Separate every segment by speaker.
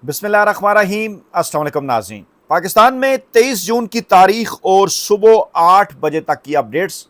Speaker 1: बिस्मिल्लाहिर्रहमानिर्रहीम। अस्सलाम वालेकुम नाज़रीन। पाकिस्तान में 23 जून की तारीख और सुबह 8 बजे तक की अपडेट्स।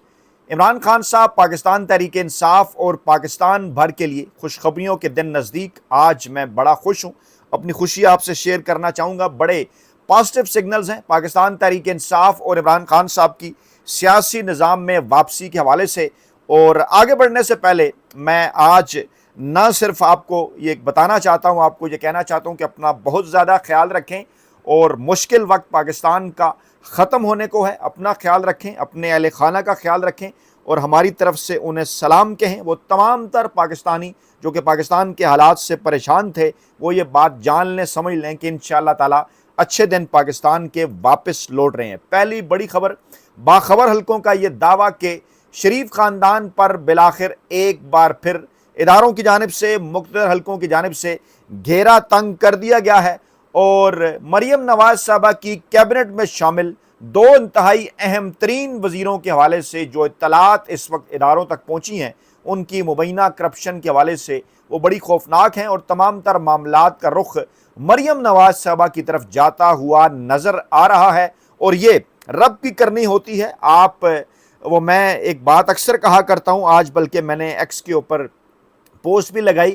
Speaker 1: इमरान खान साहब पाकिस्तान तहरीक इंसाफ और पाकिस्तान भर के लिए खुशखबरियों के दिन नज़दीक। आज मैं बड़ा खुश हूँ, अपनी खुशी आपसे शेयर करना चाहूँगा। बड़े पॉजिटिव सिग्नल्स हैं पाकिस्तान तहरीक इंसाफ और इमरान खान साहब की सियासी निज़ाम में वापसी के हवाले से। और आगे बढ़ने से पहले मैं आज ना सिर्फ आपको ये बताना चाहता हूँ, आपको ये कहना चाहता हूँ कि अपना बहुत ज़्यादा ख्याल रखें और मुश्किल वक्त पाकिस्तान का ख़त्म होने को है। अपना ख्याल रखें, अपने अहले खाना का ख्याल रखें और हमारी तरफ से उन्हें सलाम कहें। वो तमाम तर पाकिस्तानी जो कि पाकिस्तान के हालात से परेशान थे, वो ये बात जान लें, समझ लें कि इंशाअल्लाह ताला अच्छे दिन पाकिस्तान के वापस लौट रहे हैं। पहली बड़ी खबर, बाखबर हलकों का ये दावा कि शरीफ ख़ानदान पर बिलाखिर एक बार फिर इदारों की जानिब से, मुख्तलिफ हलकों की जानिब से घेरा तंग कर दिया गया है और मरियम नवाज साहबा की कैबिनेट में शामिल दो इंतहाई अहम तरीन वजीरों के हवाले से जो इत्तलात इस वक्त इदारों तक पहुंची हैं, उनकी मुबैना करप्शन के हवाले से वो बड़ी खौफनाक हैं और तमाम तर मामलात का रुख मरियम नवाज साहबा की तरफ जाता हुआ नज़र आ रहा है। और ये रब की करनी होती है। मैं एक बात अक्सर कहा करता हूँ, आज बल्कि मैंने एक्स के ऊपर पोस्ट भी लगाई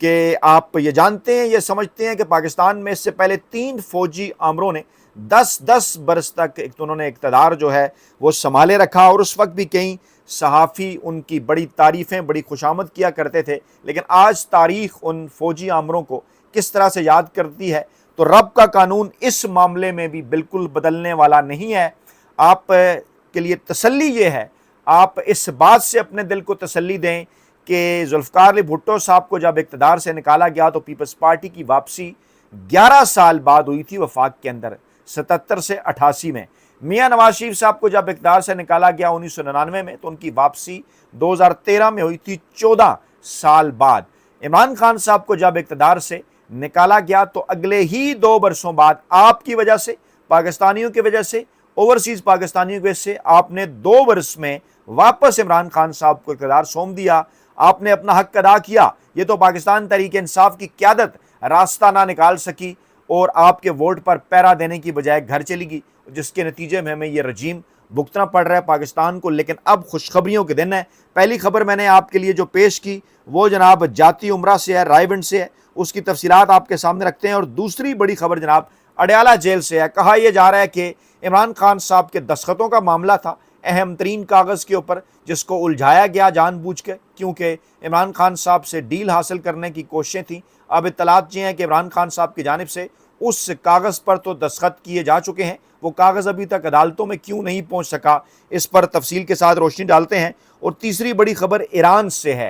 Speaker 1: कि आप ये जानते हैं, ये समझते हैं कि पाकिस्तान में इससे पहले 3 फौजी आमरों ने 10-10 बरस तक एक तो उन्होंने इक़्तिदार जो है वो संभाले रखा और उस वक्त भी कई सहाफ़ी उनकी बड़ी तारीफ़ें, बड़ी खुशामद किया करते थे। लेकिन आज तारीख़ उन फौजी आमरों को किस तरह से याद करती है। तो रब का कानून इस मामले में भी बिल्कुल बदलने वाला नहीं है। आप के लिए तसल्ली ये है, आप इस बात से अपने दिल को तसल्ली दें कि जुल्फ़िकार अली भुट्टो साहब को जब इक़्तिदार से निकाला गया तो पीपल्स पार्टी की वापसी 11 साल बाद हुई थी वफाक के अंदर, 77 से 88 में। मियाँ नवाज शरीफ साहब को जब इक़्तिदार से निकाला गया 1999 में तो उनकी वापसी 2013 में हुई थी, 14 साल बाद। इमरान खान साहब को जब इक़्तिदार से निकाला गया तो अगले ही 2 बरसों बाद आपकी वजह से, पाकिस्तानियों की वजह से, ओवरसीज़ पाकिस्तानियों की वजह से आपने 2 बरस में वापस इमरान खान साहब को इक़्तिदार सौंप दिया। आपने अपना हक अदा किया। ये तो पाकिस्तान तहरीक इंसाफ की क़यादत रास्ता ना निकाल सकी और आपके वोट पर पैरा देने की बजाय घर चली गई, जिसके नतीजे में हमें ये रजीम भुगतना पड़ रहा है पाकिस्तान को। लेकिन अब खुशखबरियों के दिन है। पहली खबर मैंने आपके लिए जो पेश की वो जनाब जाती उम्रा से है, रायविंड से है, उसकी तफसीलात आपके सामने रखते हैं। और दूसरी बड़ी खबर जनाब अडयाला जेल से है। कहा यह जा रहा है कि इमरान खान साहब के दस्तखतों का मामला था अहम तरीन कागज़ के ऊपर, जिसको उलझाया गया जानबूझ के, क्योंकि इमरान खान साहब से डील हासिल करने की कोशिशें थी। अब इत्तलात ये हैं कि इमरान खान साहब की जानिब से उस कागज़ पर तो दस्तखत किए जा चुके हैं, वो कागज़ अभी तक अदालतों में क्यों नहीं पहुँच सका, इस पर तफसील के साथ रोशनी डालते हैं। और तीसरी बड़ी खबर ईरान से है।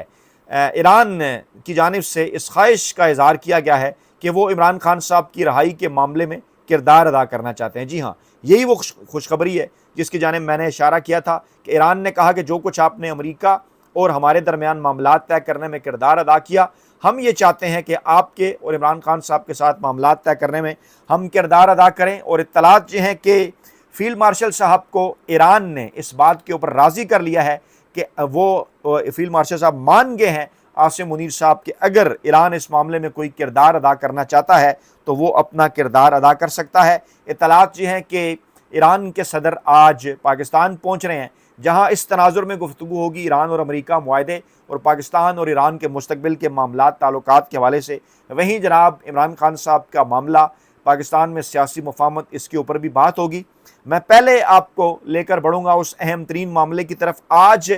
Speaker 1: ईरान की जानिब से इस ख्वाहिश का इज़हार किया गया है कि वो इमरान खान साहब की रहाई के मामले में किरदार अदा करना चाहते हैं। जी हाँ, यही वो खुशखबरी है जिसकी जानिब मैंने इशारा किया था कि ईरान ने कहा कि जो कुछ आपने अमेरिका और हमारे दरमियान मामलात तय करने में किरदार अदा किया, हम ये चाहते हैं कि आपके और इमरान खान साहब के साथ मामलात तय करने में हम किरदार अदा करें। और इत्तलात ये हैं कि फील्ड मार्शल साहब को ईरान ने इस बात के ऊपर राज़ी कर लिया है कि वो फील्ड मार्शल साहब मान गए हैं आसिम मुनीर साहब कि अगर ईरान इस मामले में कोई किरदार अदा करना चाहता है तो वो अपना किरदार अदा कर सकता है। इत्तलात ये हैं कि ईरान के सदर आज पाकिस्तान पहुँच रहे हैं, जहाँ इस तनाजुर में गुफ्तगू होगी ईरान और अमेरिका मुआहदे और पाकिस्तान और ईरान के मुस्तकबिल के मामलात ताल्लुकात के हवाले से। वहीं जनाब इमरान खान साहब का मामला, पाकिस्तान में सियासी मुफाहमत, इसके ऊपर भी बात होगी। मैं पहले आपको लेकर बढ़ूँगा उस अहम तरीन मामले की तरफ। आज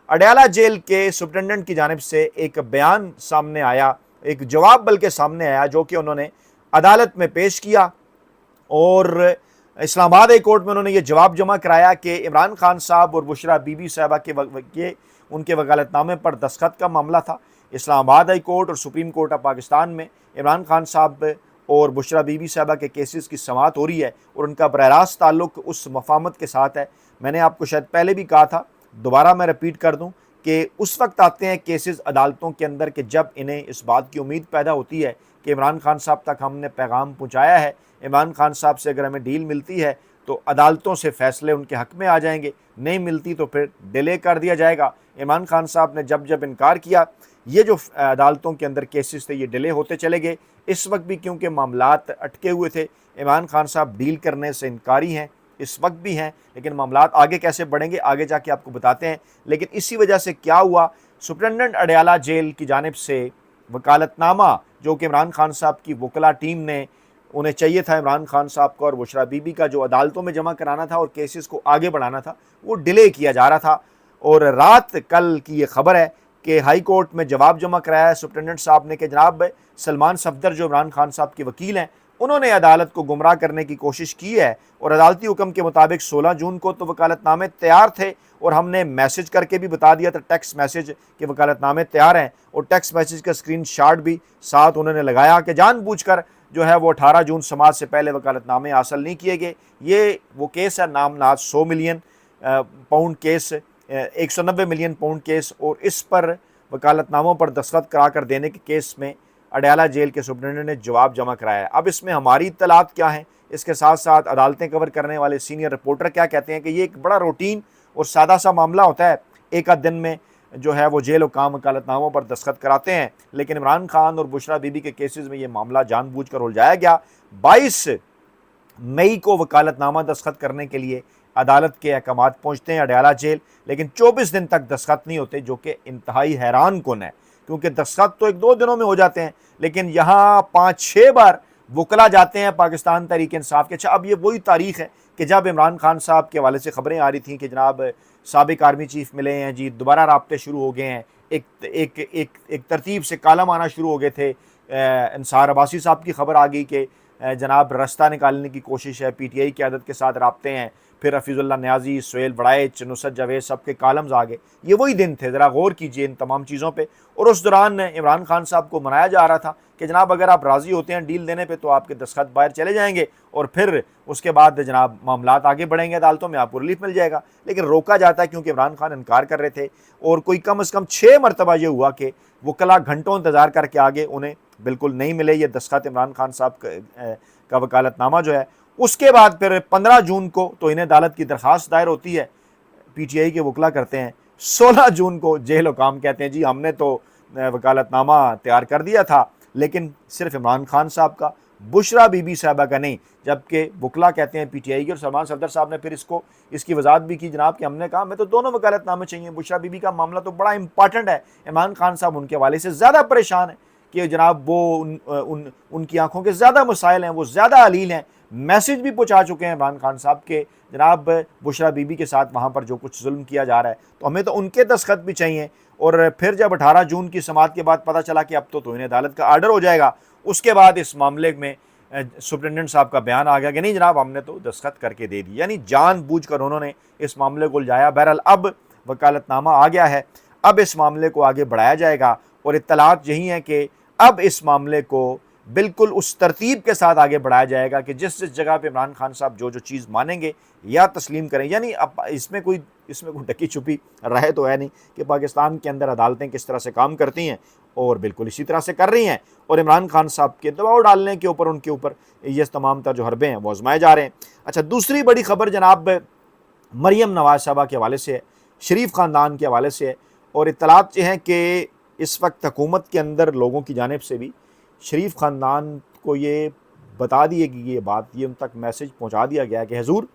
Speaker 1: अडयाला जेल के सुप्रिटेंडेंट की जानिब से एक बयान सामने आया, एक जवाब बल्कि सामने आया, जो कि उन्होंने अदालत में पेश किया और इस्लामाबाद हाई कोर्ट में उन्होंने ये जवाब जमा कराया कि इमरान खान साहब और बुशरा बीबी साहबा के उनके वकालतनामे पर दस्तखत का मामला था। इस्लामाबाद हाई कोर्ट और सुप्रीम कोर्ट ऑफ पाकिस्तान में इमरान खान साहब और बुशरा बीबी साहबा के केसेस की समाअत हो रही है और उनका बरह रास्त ताल्लुक़ उस मफाहमत के साथ है। मैंने आपको शायद पहले भी कहा था, दोबारा मैं रिपीट कर दूं कि उस वक्त आते हैं केसेस अदालतों के अंदर कि जब इन्हें इस बात की उम्मीद पैदा होती है कि इमरान खान साहब तक हमने पैगाम पहुँचाया है, इमरान खान साहब से अगर हमें डील मिलती है तो अदालतों से फ़ैसले उनके हक़ में आ जाएंगे, नहीं मिलती तो फिर डिले कर दिया जाएगा। इमरान खान साहब ने जब जब इनकार किया, ये जो अदालतों के अंदर केसेस थे ये डिले होते चले गए। इस वक्त भी क्योंकि मामलात अटके हुए थे, इमरान खान साहब डील करने से इनकारी हैं, इस वक्त भी हैं, लेकिन मामलात आगे कैसे बढ़ेंगे आगे जाके आपको बताते हैं। लेकिन इसी वजह से क्या हुआ, सुप्रिटेंडेंट अडयाला जेल की जानिब से वकालतनामा जो कि इमरान खान साहब की वकला टीम ने, उन्हें चाहिए था इमरान खान साहब को और बुशरा बीबी का जो अदालतों में जमा कराना था और केसेस को आगे बढ़ाना था, वो डिले किया जा रहा था। और रात कल की ये खबर है कि हाई कोर्ट में जवाब जमा कराया है सुप्रिटेंडेंट साहब ने कि जनाब सलमान सफदर जो इमरान खान साहब के वकील हैं, उन्होंने अदालत को गुमराह करने की कोशिश की है और अदालती हुक्म के मुताबिक 16 जून को तो वकालतनामे तैयार थे और हमने मैसेज करके भी बता दिया था, टेक्स्ट मैसेज कि वकालतनामे तैयार हैं, और टेक्स्ट मैसेज का स्क्रीनशॉट भी साथ उन्होंने लगाया कि जानबूझकर जो है वो 18 जून समाज से पहले वकालतनामे हासिल नहीं किए गए। ये वो केस है नामनाद 100 million pound case, 190 million pound case, और इस पर वकालतनामों पर दस्तखत करा कर देने के केस में अडयाला जेल के सुप्रिटेंडेंट ने जवाब जमा कराया है। अब इसमें हमारी इत्तलात क्या हैं, इसके साथ साथ अदालतें कवर करने वाले सीनियर रिपोर्टर क्या कहते हैं कि ये एक बड़ा रूटीन और सादा सा मामला होता है, एक आध दिन में जो है वो जेल हुकाम वकालतनामों पर दस्तखत कराते हैं, लेकिन इमरान खान और बुशरा बीबी के केसेस में ये मामला जानबूझकर उलझाया गया। 22 मई को वकालतनामा दस्तखत करने के लिए अदालत के अहकामात पहुँचते हैं अडयाला जेल, लेकिन 24 दिन तक दस्तखत नहीं होते, जो कि इंतहाई हैरान कुन है, क्योंकि दस्तखत तो 1-2 दिनों में हो जाते हैं, लेकिन यहाँ 5-6 बार वकला जाते हैं पाकिस्तान तहरीक इंसाफ के। अच्छा, अब ये वही तारीख है कि जब इमरान खान साहब के हवाले से खबरें आ रही थी कि जनाब साबिक आर्मी चीफ मिले हैं जी, दोबारा राब्ते शुरू हो गए हैं, एक तरतीब से कालम आना शुरू हो गए थे। अंसार अब्बासी साहब की खबर आ गई कि जनाब रास्ता निकालने की कोशिश है, PTI क़यादत के साथ राब्ते हैं, फिर हफीज़ुल्लाह न्याजी, सुहेल वड़ाइच, नुसरत जावेद सब के कालम्स आ गए। ये वही दिन थे, ज़रा गौर कीजिए इन तमाम चीज़ों पे। और उस दौरान इमरान खान साहब को मनाया जा रहा था कि जनाब अगर आप राज़ी होते हैं डील देने पे तो आपके दस्तखत बाहर चले जाएंगे और फिर उसके बाद जनाब मामलात आगे बढ़ेंगे, अदालतों में आपको रिलीफ मिल जाएगा। लेकिन रोका जाता है क्योंकि इमरान खान इनकार कर रहे थे, और कोई कम अज़ कम 6 मरतबा ये हुआ कि वकला घंटों इंतज़ार करके आगे, उन्हें बिल्कुल नहीं मिले ये दस्तखत इमरान खान साहब का वकालतनामा जो है। उसके बाद फिर 15 जून को तो इन्हें अदालत की दरख्वास्त दायर होती है, PTI के वकला करते हैं। 16 जून को जेल हुकाम कहते हैं जी हमने तो वकालतनामा तैयार कर दिया था, लेकिन सिर्फ इमरान खान साहब का, बुशरा बीबी साहबा का नहीं, जबकि वकला कहते हैं PTI के। और सलमान सफदर साहब ने फिर इसकी वजाहत भी की जनाब कि हमने कहा हमें तो दोनों वकालतनामे चाहिए, बुशरा बीबी का मामला तो बड़ा इंपॉर्टेंट है, इमरान खान साहब उनके हवाले से ज़्यादा परेशान है कि जनाब वो उनकी आंखों के ज़्यादा मसाइल हैं, वो ज़्यादा अलील हैं। मैसेज भी पहुँचा चुके हैं इमरान खान साहब के जनाब बुशरा बीबी के साथ वहाँ पर जो कुछ जुल्म किया जा रहा है, तो हमें तो उनके दस्तखत भी चाहिए। और फिर जब 18 जून की समाअत के बाद पता चला कि अब तो इन्हें अदालत का आर्डर हो जाएगा, उसके बाद इस मामले में सुप्रिटेंडेंट साहब का बयान आ गया कि नहीं जनाब हमने तो दस्तखत करके दे दी, यानी जानबूझकर उन्होंने इस मामले को उलझाया। बहरहाल अब वकालतनामा आ गया है, अब इस मामले को आगे बढ़ाया जाएगा, और इत्तलात यही है कि अब इस मामले को बिल्कुल उस तरतीब के साथ आगे बढ़ाया जाएगा कि जिस जिस जगह पे इमरान खान साहब जो जो चीज़ मानेंगे या तस्लीम करें, यानी अब इसमें कोई ढकी छुपी राय तो है नहीं कि पाकिस्तान के अंदर अदालतें किस तरह से काम करती हैं, और बिल्कुल इसी तरह से कर रही हैं, और इमरान खान साहब के दबाव डालने के ऊपर उनके ऊपर ये तमाम तर जो हरबे हैं वो आजमाए जा रहे हैं। अच्छा, दूसरी बड़ी खबर जनाब मरियम नवाज साहबा के हवाले से है, शरीफ ख़ानदान के हवाले से है, और इत्तलात ये हैं कि इस वक्त हुकूमत के अंदर लोगों की जानिब से भी शरीफ ख़ानदान को ये बता दिए कि ये बात, ये उन तक मैसेज पहुंचा दिया गया कि हुजूर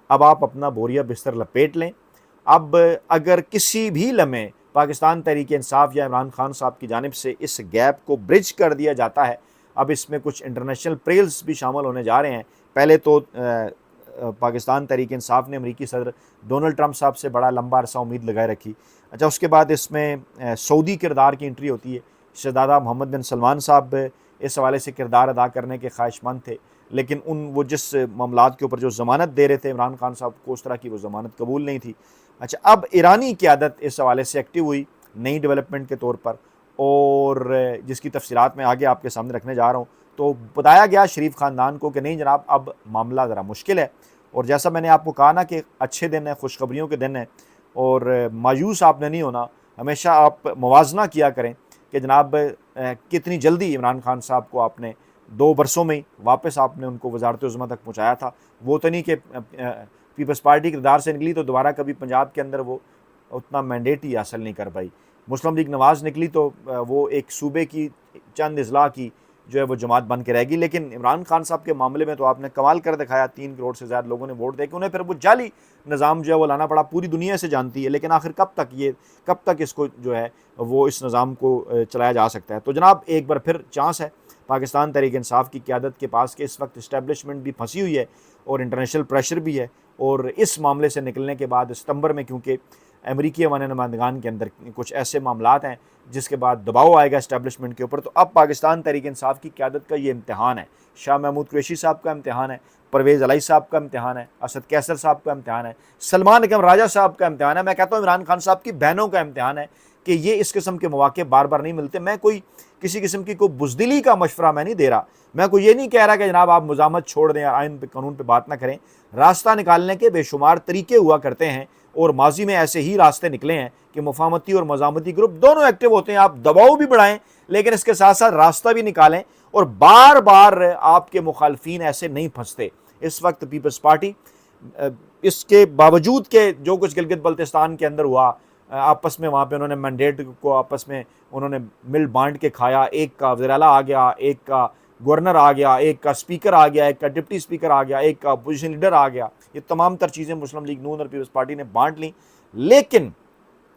Speaker 1: अब आप अपना बोरिया बिस्तर लपेट लें, अब अगर किसी भी लम्हे पाकिस्तान तहरीक इंसाफ या इमरान खान साहब की जानिब से इस गैप को ब्रिज कर दिया जाता है, अब इसमें कुछ इंटरनेशनल प्रेल्स भी शामिल होने जा रहे हैं। पहले तो पाकिस्तान तहरीक इंसाफ ने अमरीकी सदर डोनाल्ड ट्रंप साहब से बड़ा लंबा अरसा उम्मीद लगाए रखी। अच्छा, उसके बाद इसमें सऊदी किरदार की एंट्री होती है। शहज़ादा मोहम्मद बिन सलमान साहब इस हवाले से किरदार अदा करने के ख्वाहिशमंद थे, लेकिन वो जिस मामलात के ऊपर जो ज़मानत दे रहे थे इमरान खान साहब को, उस तरह की वो ज़मानत कबूल नहीं थी। अच्छा, अब ईरानी क़यादत इस हवाले से एक्टिव हुई नई डेवलपमेंट के तौर पर, और जिसकी तफसीलात मैं आगे आपके सामने रखने जा रहा हूँ। तो बताया गया शरीफ ख़ानदान को कि नहीं जनाब अब मामला ज़रा मुश्किल है, और जैसा मैंने आपको कहा ना कि अच्छे दिन है, खुशखबरियों के दिन है, और मायूस आपने नहीं होना, हमेशा आप मुवाजना किया करें कि जनाब कितनी जल्दी इमरान खान साहब को आपने 2 बरसों में वापस आपने उनको वज़ारत-ए-उज़्मा तक पहुँचाया था। वो तो नहीं कि पीपल्स पार्टी किरदार से निकली तो दोबारा कभी पंजाब के अंदर वो उतना मैंडेट ही हासिल नहीं कर पाई। मुस्लिम लीग नवाज़ निकली तो वो एक सूबे की चंद अजला की जो है वो जमात बन के रहेगी। लेकिन इमरान खान साहब के मामले में तो आपने कमाल कर दिखाया, 3 करोड़ से ज़्यादा लोगों ने वोट दे के उन्हें फिर वो जाली निज़ाम जो है वो लाना पड़ा, पूरी दुनिया से जानती है। लेकिन आखिर कब तक इसको जो है वो इस निज़ाम को चलाया जा सकता है। तो जनाब एक बार फिर चांस है पाकिस्तान तहरीक इंसाफ की क़यादत के पास कि इस वक्त इस्टेब्लिशमेंट भी फंसी हुई है और इंटरनेशनल प्रेशर भी है, और इस मामले से निकलने के बाद सितंबर में, क्योंकि अमरीकी अवान नुमाइंदगान के अंदर कुछ ऐसे मामलात हैं जिसके बाद दबाव आएगा इस्टेब्लिशमेंट के ऊपर, तो अब पाकिस्तान तहरीक इंसाफ की क़यादत का ये इम्तिहान है। शाह महमूद कुरैशी साहब का इम्तिहान है, परवेज़ अलाई साहब का इम्तिहान है, असद कैसर साहब का इम्तिहान है, सलमान अकरम राजा साहब का इम्तिहान है, मैं कहता हूँ इमरान खान साहब की बहनों का इम्तिहान है कि ये इस किस्म के मौके बार बार नहीं मिलते। मैं कोई किसी किस्म की कोई बुज़दिली का मशवरा मैं नहीं दे रहा, मैं कोई ये नहीं कह रहा कि जनाब आप मुज़ामत छोड़ दें, आइन पे कानून पे बात ना करें। रास्ता निकालने के बेशुमार तरीके हुआ करते हैं और माजी में ऐसे ही रास्ते निकले हैं कि मुफाहमती और मज़ामती ग्रुप दोनों एक्टिव होते हैं। आप दबाव भी बढ़ाएं लेकिन इसके साथ साथ रास्ता भी निकालें, और बार बार आपके मुखालफीन ऐसे नहीं फंसते। इस वक्त पीपल्स पार्टी इसके बावजूद के जो कुछ गिलगित बल्तिस्तान के अंदर हुआ, आपस में वहाँ पे उन्होंने मैंडेट को आपस में उन्होंने मिल बांट के खाया, एक का वज़ीर आला आ गया, एक का गवर्नर आ गया, एक का स्पीकर आ गया, एक का डिप्टी स्पीकर आ गया, एक का अपोजिशन लीडर आ गया, ये तमाम तर चीज़ें मुस्लिम लीग नून और पीपल्स पार्टी ने बांट ली। लेकिन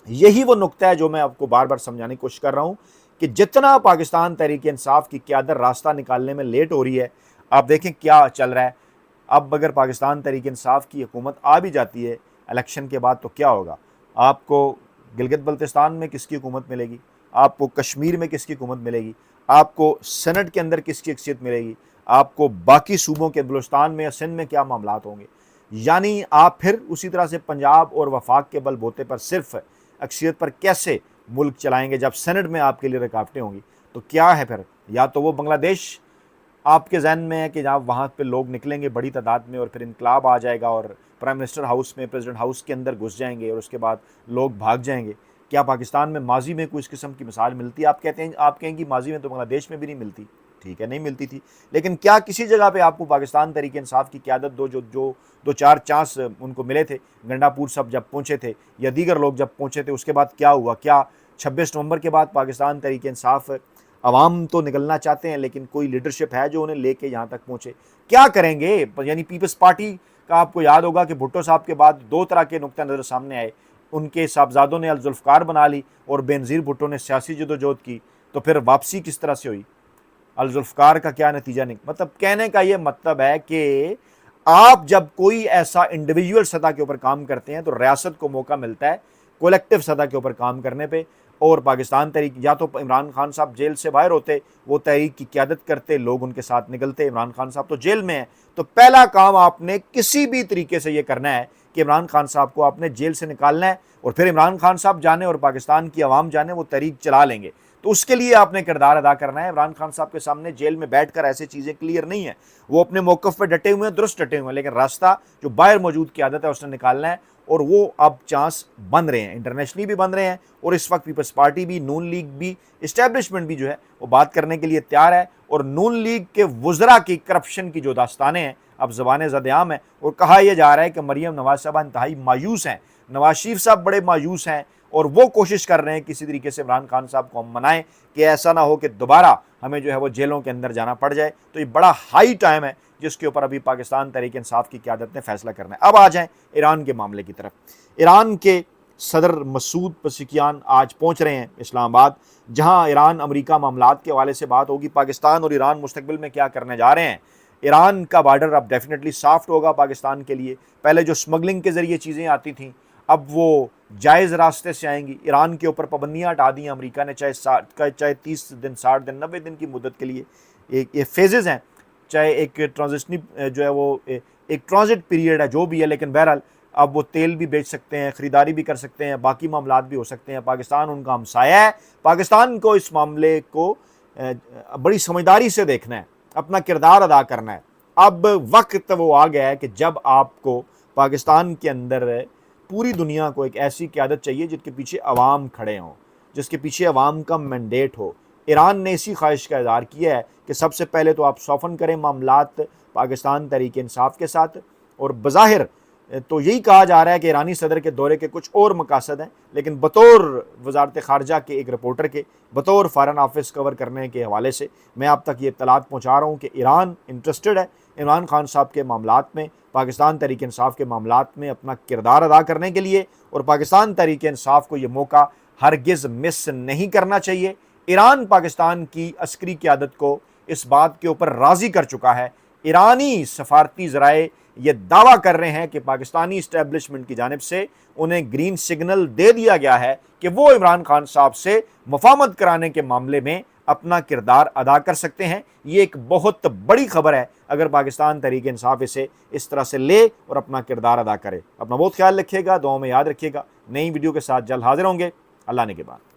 Speaker 1: यही वो नुक्ता है जो मैं आपको बार बार समझाने की कोशिश कर रहा हूँ कि जितना पाकिस्तान तहरीक इंसाफ की क़यादत रास्ता निकालने में लेट हो रही है, आप देखें क्या चल रहा है। अब अगर पाकिस्तान तहरीक इंसाफ की हुकूमत आ भी जाती है इलेक्शन के बाद तो क्या होगा? आपको गिलगित बल्तिस्तान में किसकी हुकूमत मिलेगी? आपको कश्मीर में किसकी हुकूमत मिलेगी? आपको सेनेट के अंदर किसकी अक्सियत मिलेगी? आपको बाकी सूबों के बलूचिस्तान में या सिंध में क्या मामलात होंगे? यानी आप फिर उसी तरह से पंजाब और वफाक के बलबूते पर सिर्फ अक्सियत पर कैसे मुल्क चलाएंगे जब सेनेट में आपके लिए रुकावटें होंगी? तो क्या है फिर? या तो वो बांग्लादेश आपके जहन में है कि जहाँ वहाँ पे लोग निकलेंगे बड़ी तादाद में और फिर इनकलाब आ जाएगा और प्राइम मिनिस्टर हाउस में, प्रेसिडेंट हाउस के अंदर घुस जाएंगे और उसके बाद लोग भाग जाएंगे। क्या पाकिस्तान में माजी में कोई इस किस्म की मिसाल मिलती है? आप कहेंगे माजी में तो बांग्लादेश में भी नहीं मिलती, ठीक है नहीं मिलती थी, लेकिन क्या किसी जगह पे आपको पाकिस्तान तहरीक इंसाफ की क़यादत दो चार चांस उनको मिले थे? गंडापुर सब जब पहुँचे थे या दीगर लोग जब पहुँचे थे उसके बाद क्या हुआ? क्या 26 नवंबर के बाद पाकिस्तान तहरीक इंसाफ अवाम तो निकलना चाहते हैं लेकिन कोई लीडरशिप है जो उन्हें लेके यहाँ तक पहुँचे? क्या करेंगे? यानी पीपल्स पार्टी का आपको याद होगा कि भुट्टो साहब के बाद 2 तरह के नुक्ता नज़र सामने आए। उनके साहबजादों ने जुल्फ़िकार बना ली और बेनज़ीर भुट्टो ने सियासी जदोजहद की, तो फिर वापसी किस तरह से हुई? जुल्फ़िकार का क्या नतीजा नहीं? मतलब कहने का ये मतलब है कि आप जब कोई ऐसा इंडिविजुअल सतह के ऊपर काम करते हैं तो रियासत को मौका मिलता है कलेक्टिव सतह के ऊपर काम करने पे। और पाकिस्तान तहरीक, या तो इमरान खान साहब जेल से बाहर होते, वो तहरीक की क़यादत करते, लोग उनके साथ निकलते। इमरान खान साहब तो जेल में हैं, तो पहला काम आपने किसी भी तरीके से ये करना है कि इमरान खान साहब को आपने जेल से निकालना है, और फिर इमरान खान साहब जाने और पाकिस्तान की आवाम जाने वो तहरीक चला लेंगे। तो उसके लिए आपने किरदार अदा करना है। इमरान खान साहब के सामने जेल में बैठकर ऐसी चीज़ें क्लियर नहीं है, वो अपने मौक़िफ़ पर डटे हुए हैं, दुरुस्त डटे हुए हैं, लेकिन रास्ता जो बाहर मौजूद क़यादत है उसने निकालना है, और वो अब चांस बन रहे हैं, इंटरनेशनली भी बन रहे हैं। और इस वक्त पीपल्स पार्टी भी, नून लीग भी, इस्टेब्लिशमेंट भी जो है वो बात करने के लिए तैयार है। और नून लीग के वुज़रा की करप्शन की जो दास्तानें हैं अब ज़बान ज़द-ए-आम है, और कहा यह जा रहा है कि मरीम नवाज़ साहब इंतहाई मायूस हैं, नवाज शरीफ साहब बड़े मायूस हैं, और वो कोशिश कर रहे हैं किसी तरीके से इमरान खान साहब को हम मनाएं कि ऐसा ना हो कि दोबारा हमें जो है वो जेलों के अंदर जाना पड़ जाए। तो ये बड़ा हाई टाइम है जिसके ऊपर अभी पाकिस्तान तहरीक इंसाफ की क़यादत ने फैसला करना है। अब आ जाएं ईरान के मामले की तरफ। ईरान के सदर मसूद पज़ेश्कियान आज पहुँच रहे हैं इस्लामाबाद, जहाँ ईरान अमरीका मामलात के हवाले से बात होगी। पाकिस्तान और ईरान मुस्तकबिल में क्या करने जा रहे हैं? ईरान का बॉर्डर अब डेफिनेटली सॉफ्ट होगा पाकिस्तान के लिए। पहले जो स्मगलिंग के ज़रिए चीज़ें आती थीं अब वो जायज़ रास्ते से आएंगी। ईरान के ऊपर पाबंदियाँ हटा दी हैं अमरीका ने, चाहे 30 दिन, 60 दिन, 90 दिन की मुद्दत के लिए। ये फेजेज़ हैं, चाहे एक ट्रांजिशनी जो है वो एक ट्रांजिट पीरियड है जो भी है, लेकिन बहरहाल अब वो तेल भी बेच सकते हैं, ख़रीदारी भी कर सकते हैं, बाकी मामलात भी हो सकते हैं। पाकिस्तान उनका हमसाया है, पाकिस्तान को इस मामले को बड़ी समझदारी से देखना है, अपना किरदार अदा करना है। अब वक्त वो आ गया है कि जब आपको पाकिस्तान के अंदर पूरी दुनिया को एक ऐसी क़यादत चाहिए जिसके पीछे अवाम खड़े हों, जिसके पीछे अवाम का मैंडेट हो। ईरान ने इसी ख्वाहिश का इज़हार किया है कि सबसे पहले तो आप सॉफ़न करें मामलात पाकिस्तान तहरीक इंसाफ के साथ, और बज़ाहिर तो यही कहा जा रहा है कि ईरानी सदर के दौरे के कुछ और मकासद हैं, लेकिन बतौर वजारत ख़ारजा के एक रिपोर्टर के, बतौर फ़ॉरेन ऑफिस कवर करने के हवाले से मैं आप तक ये इत्तलात पहुँचा रहा हूँ कि ईरान इंटरेस्टेड है इमरान खान साहब के मामलात में, पाकिस्तान तहरीक इंसाफ के मामलात में अपना किरदार अदा करने के लिए, और पाकिस्तान तहरीक इंसाफ को ये मौका हरगिज़ मिस नहीं करना चाहिए। ईरान पाकिस्तान की अस्करी क़यादत को इस बात के ऊपर राज़ी कर चुका है। ईरानी सफारती ज़राए ये दावा कर रहे हैं कि पाकिस्तानी इस्टेब्लिशमेंट की जानिब से उन्हें ग्रीन सिग्नल दे दिया गया है कि वो इमरान खान साहब से मुफाहमत कराने के मामले में अपना किरदार अदा कर सकते हैं। ये एक बहुत बड़ी खबर है अगर पाकिस्तान तहरीक इंसाफ इसे इस तरह से ले और अपना किरदार अदा करे। अपना बहुत ख्याल रखिएगा, दुआओं में याद रखिएगा। नई वीडियो के साथ जल्द हाजिर होंगे। अल्लाह ने के बाद।